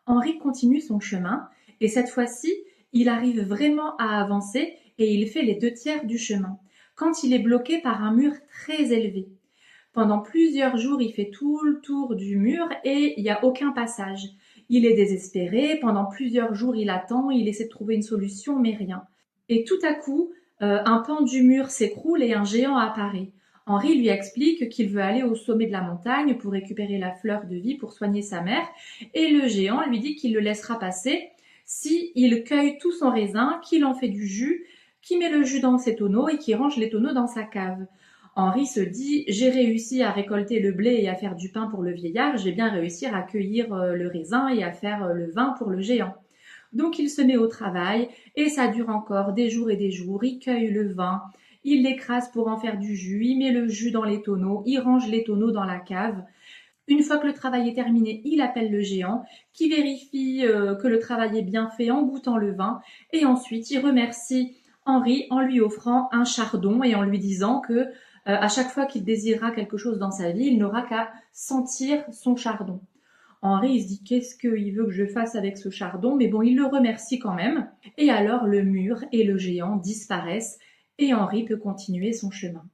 Henri continue son chemin et cette fois-ci, il arrive vraiment à avancer et il fait les 2 tiers du chemin, quand il est bloqué par un mur très élevé. Pendant plusieurs jours, il fait tout le tour du mur et il n'y a aucun passage. Il est désespéré, pendant plusieurs jours il attend, il essaie de trouver une solution, mais rien. Et tout à coup, un pan du mur s'écroule et un géant apparaît. Henri lui explique qu'il veut aller au sommet de la montagne pour récupérer la fleur de vie pour soigner sa mère, et le géant lui dit qu'il le laissera passer si il cueille tout son raisin, qu'il en fait du jus, qu'il met le jus dans ses tonneaux et qu'il range les tonneaux dans sa cave. Henri se dit: j'ai réussi à récolter le blé et à faire du pain pour le vieillard, je vais bien réussir à cueillir le raisin et à faire le vin pour le géant. Donc il se met au travail et ça dure encore des jours et des jours. Il cueille le vin, il l'écrase pour en faire du jus, il met le jus dans les tonneaux, il range les tonneaux dans la cave. Une fois que le travail est terminé, il appelle le géant qui vérifie que le travail est bien fait en goûtant le vin et ensuite il remercie Henri en lui offrant un chardon et en lui disant que à chaque fois qu'il désirera quelque chose dans sa vie, il n'aura qu'à sentir son chardon. Henri il se dit qu'est-ce qu'il veut que je fasse avec ce chardon, mais bon, il le remercie quand même. Et alors le mur et le géant disparaissent et Henri peut continuer son chemin.